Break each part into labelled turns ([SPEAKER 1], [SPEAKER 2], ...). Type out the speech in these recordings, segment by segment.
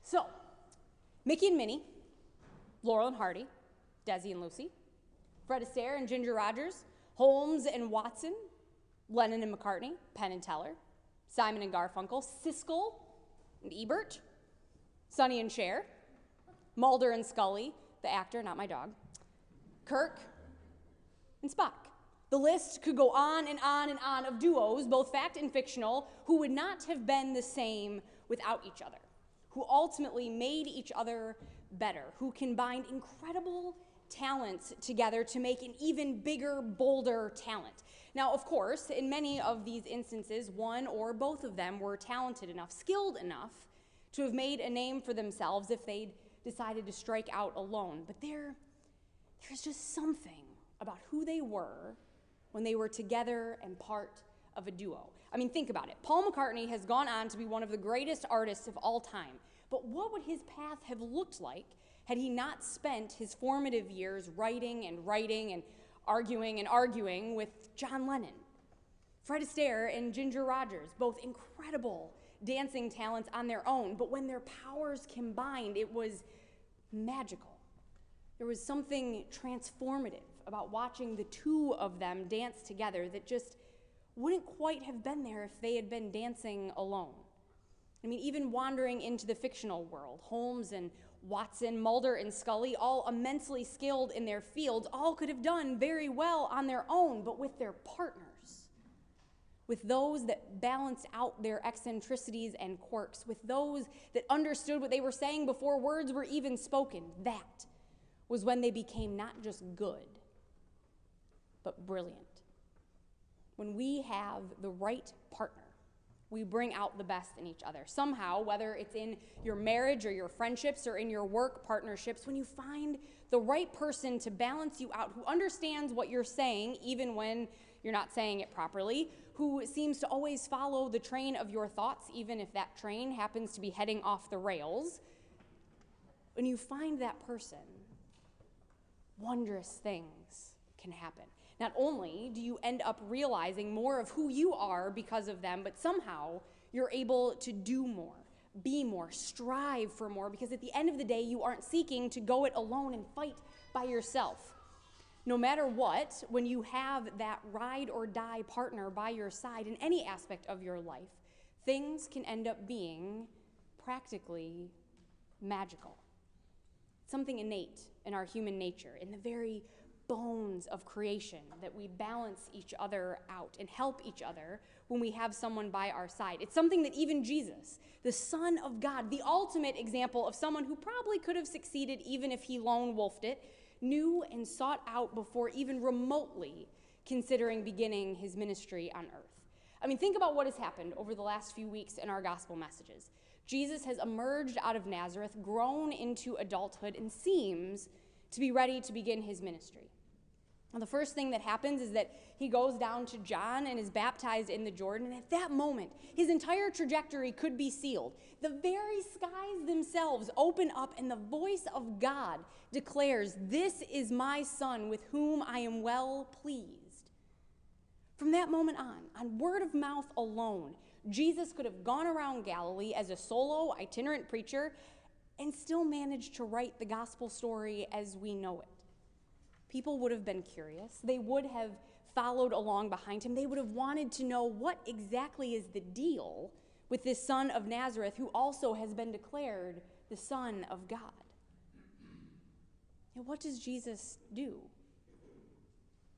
[SPEAKER 1] So, Mickey and Minnie, Laurel and Hardy, Desi and Lucy, Fred Astaire and Ginger Rogers, Holmes and Watson, Lennon and McCartney, Penn and Teller, Simon and Garfunkel, Siskel and Ebert, Sonny and Cher, Mulder and Scully, the actor, not my dog, Kirk and Spock. The list could go on and on and on of duos, both fact and fictional, who would not have been the same without each other, who ultimately made each other better, who combined incredible talents together to make an even bigger, bolder talent. Now, of course, in many of these instances, one or both of them were talented enough, skilled enough to have made a name for themselves if they'd decided to strike out alone. But there's just something about who they were when they were together and part of a duo. I mean, think about it. Paul McCartney has gone on to be one of the greatest artists of all time. But what would his path have looked like had he not spent his formative years writing and arguing with John Lennon? Fred Astaire and Ginger Rogers, both incredible dancing talents on their own, but when their powers combined, it was magical. There was something transformative about watching the two of them dance together that just wouldn't quite have been there if they had been dancing alone. I mean, even wandering into the fictional world, Holmes and Watson, Mulder and Scully, all immensely skilled in their fields, all could have done very well on their own, but with their partners, with those that balanced out their eccentricities and quirks, with those that understood what they were saying before words were even spoken. That was when they became not just good, but brilliant. When we have the right partner, we bring out the best in each other. Somehow, whether it's in your marriage or your friendships or in your work partnerships, when you find the right person to balance you out, who understands what you're saying even when you're not saying it properly, who seems to always follow the train of your thoughts even if that train happens to be heading off the rails, when you find that person, wondrous things can happen. Not only do you end up realizing more of who you are because of them, but somehow you're able to do more, be more, strive for more, because at the end of the day, you aren't seeking to go it alone and fight by yourself. No matter what, when you have that ride or die partner by your side in any aspect of your life, things can end up being practically magical. Something innate in our human nature, in the very bones of creation, that we balance each other out and help each other when we have someone by our side. It's something that even Jesus, the Son of God, the ultimate example of someone who probably could have succeeded even if he lone wolfed it, knew and sought out before even remotely considering beginning his ministry on earth. I mean, think about what has happened over the last few weeks in our gospel messages. Jesus has emerged out of Nazareth, grown into adulthood, and seems to be ready to begin his ministry. Now, the first thing that happens is that he goes down to John and is baptized in the Jordan, and at that moment, his entire trajectory could be sealed. The very skies themselves open up, and the voice of God declares, "This is my Son with whom I am well pleased." From that moment on word of mouth alone, Jesus could have gone around Galilee as a solo, itinerant preacher and still managed to write the gospel story as we know it. People would have been curious. They would have followed along behind him. They would have wanted to know what exactly is the deal with this son of Nazareth who also has been declared the Son of God. And what does Jesus do?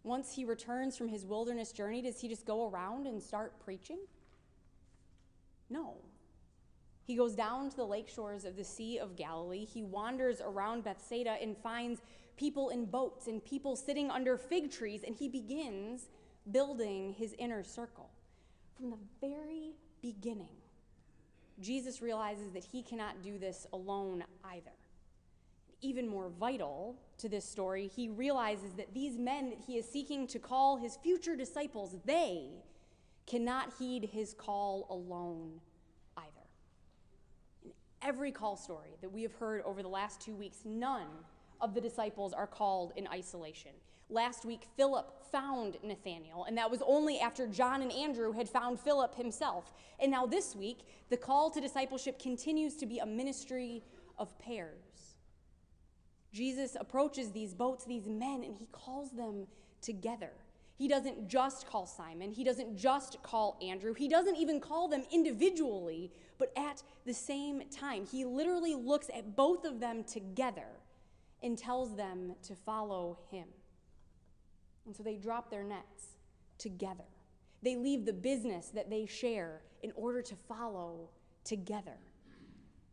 [SPEAKER 1] Once he returns from his wilderness journey, does he just go around and start preaching? No. He goes down to the lake shores of the Sea of Galilee. He wanders around Bethsaida and finds people in boats and people sitting under fig trees, and he begins building his inner circle. From the very beginning, Jesus realizes that he cannot do this alone either. Even more vital to this story, he realizes that these men that he is seeking to call his future disciples, they cannot heed his call alone either. In every call story that we have heard over the last 2 weeks, none of the disciples are called in isolation. Last week, Philip found Nathanael, and that was only after John and Andrew had found Philip himself. And now this week, the call to discipleship continues to be a ministry of pairs. Jesus approaches these boats, these men, and he calls them together. He doesn't just call Simon. He doesn't just call Andrew. He doesn't even call them individually, but at the same time. He literally looks at both of them together and tells them to follow him. And so they drop their nets together. They leave the business that they share in order to follow together.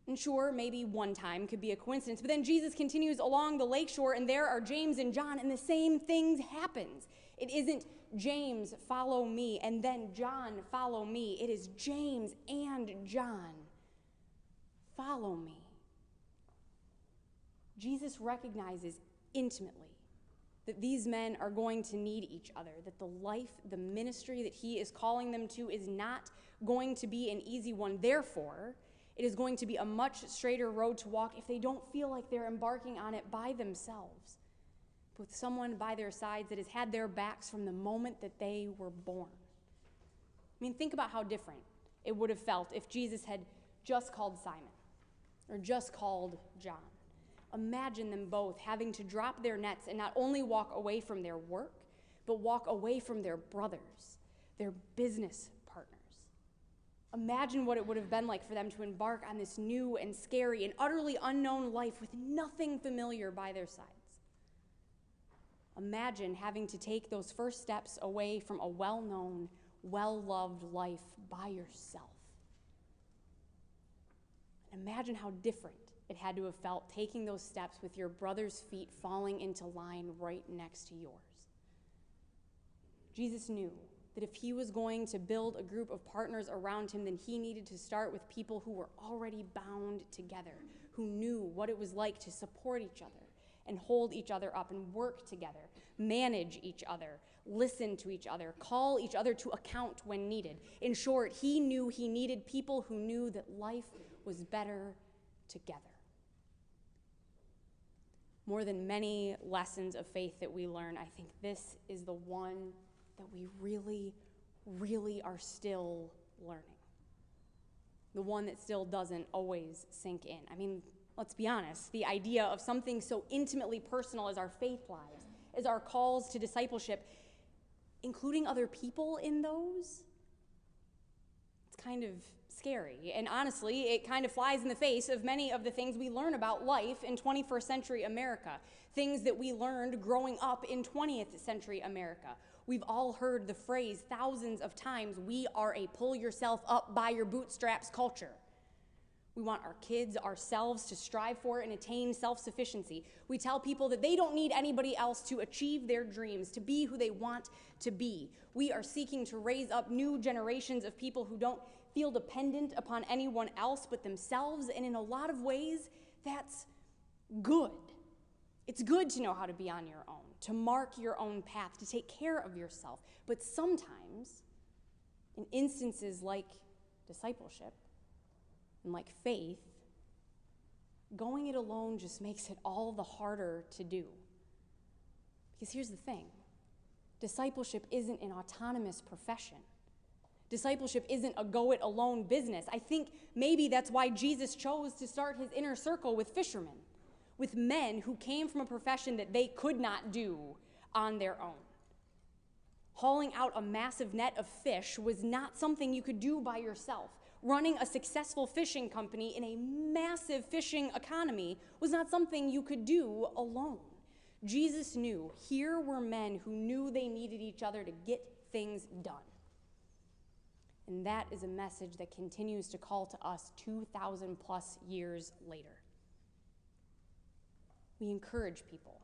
[SPEAKER 1] And sure, maybe one time could be a coincidence, but then Jesus continues along the lakeshore, and there are James and John, and the same thing happens. It isn't James, follow me, and then John, follow me. It is James and John, follow me. Jesus recognizes intimately that these men are going to need each other, that the life, the ministry that he is calling them to is not going to be an easy one. Therefore, it is going to be a much straighter road to walk if they don't feel like they're embarking on it by themselves, with someone by their sides that has had their backs from the moment that they were born. I mean, think about how different it would have felt if Jesus had just called Simon or just called John. Imagine them both having to drop their nets and not only walk away from their work, but walk away from their brothers, their business partners. Imagine what it would have been like for them to embark on this new and scary and utterly unknown life with nothing familiar by their sides. Imagine having to take those first steps away from a well-known, well-loved life by yourself. And imagine how different it had to have felt taking those steps with your brother's feet falling into line right next to yours. Jesus knew that if he was going to build a group of partners around him, then he needed to start with people who were already bound together, who knew what it was like to support each other and hold each other up and work together, manage each other, listen to each other, call each other to account when needed. In short, he knew he needed people who knew that life was better together. More than many lessons of faith that we learn, I think this is the one that we really, really are still learning. The one that still doesn't always sink in. I mean, let's be honest, the idea of something so intimately personal as our faith lives, as our calls to discipleship, including other people in those, it's kind of scary. And honestly, it kind of flies in the face of many of the things we learn about life in 21st century America, things that we learned growing up in 20th century America. We've all heard the phrase thousands of times, we are a pull yourself up by your bootstraps culture. We want our kids, ourselves, to strive for and attain self-sufficiency. We tell people that they don't need anybody else to achieve their dreams, to be who they want to be. We are seeking to raise up new generations of people who don't feel dependent upon anyone else but themselves, and in a lot of ways, that's good. It's good to know how to be on your own, to mark your own path, to take care of yourself. But sometimes, in instances like discipleship and like faith, going it alone just makes it all the harder to do. Because here's the thing, discipleship isn't an autonomous profession. Discipleship isn't a go-it-alone business. I think maybe that's why Jesus chose to start his inner circle with fishermen, with men who came from a profession that they could not do on their own. Hauling out a massive net of fish was not something you could do by yourself. Running a successful fishing company in a massive fishing economy was not something you could do alone. Jesus knew here were men who knew they needed each other to get things done. And that is a message that continues to call to us 2,000 plus years later. We encourage people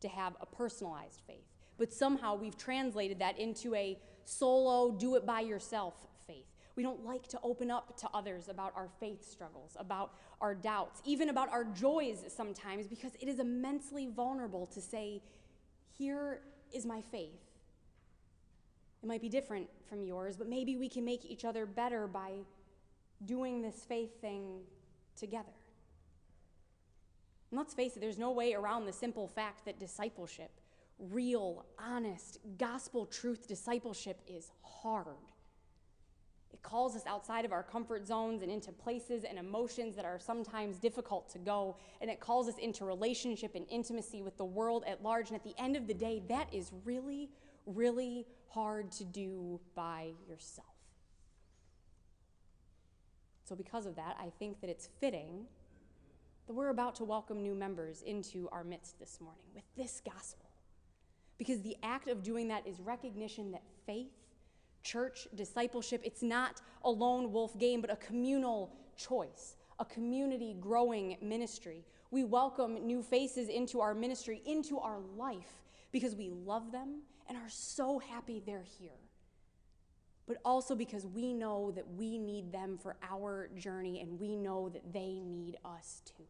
[SPEAKER 1] to have a personalized faith, but somehow we've translated that into a solo, do-it-by-yourself faith. We don't like to open up to others about our faith struggles, about our doubts, even about our joys sometimes, because it is immensely vulnerable to say, here is my faith. It might be different from yours, but maybe we can make each other better by doing this faith thing together. And let's face it, there's no way around the simple fact that discipleship real, honest, gospel truth discipleship is hard. It calls us outside of our comfort zones and into places and emotions that are sometimes difficult to go, and it calls us into relationship and intimacy with the world at large, and at the end of the day, that is really, really hard to do by yourself. So because of that, I think that it's fitting that we're about to welcome new members into our midst this morning with this gospel. Because the act of doing that is recognition that faith, church, discipleship, it's not a lone wolf game, but a communal choice, a community growing ministry. We welcome new faces into our ministry, into our life, because we love them and are so happy they're here. But also because we know that we need them for our journey, and we know that they need us too.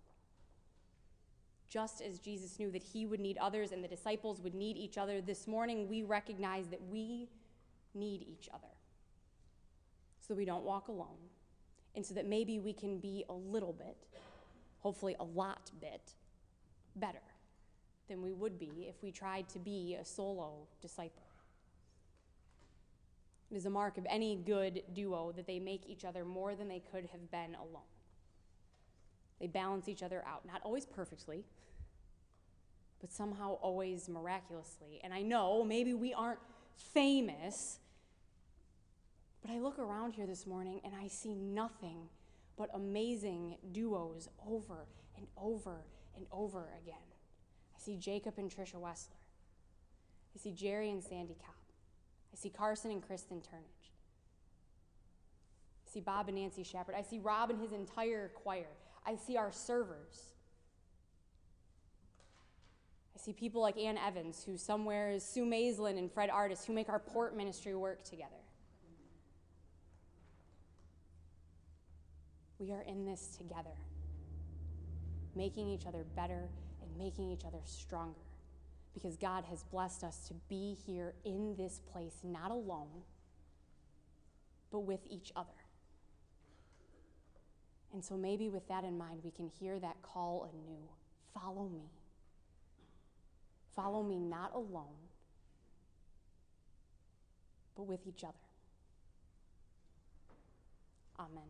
[SPEAKER 1] Just as Jesus knew that he would need others and the disciples would need each other, this morning we recognize that we need each other so we don't walk alone, and so that maybe we can be a little bit, hopefully a lot bit, better than we would be if we tried to be a solo disciple. It is a mark of any good duo that they make each other more than they could have been alone. They balance each other out, not always perfectly, but somehow always miraculously. And I know maybe we aren't famous, but I look around here this morning and I see nothing but amazing duos over and over and over again. I see Jacob and Trisha Wessler. I see Jerry and Sandy Kopp. I see Carson and Kristen Turnage. I see Bob and Nancy Shepard. I see Rob and his entire choir. I see our servers. I see people like Ann Evans, who somewhere is Sue Maislin and Fred Artist, who make our port ministry work together. We are in this together, making each other better and making each other stronger, because God has blessed us to be here in this place, not alone, but with each other. And so maybe with that in mind, we can hear that call anew. Follow me. Follow me not alone, but with each other. Amen.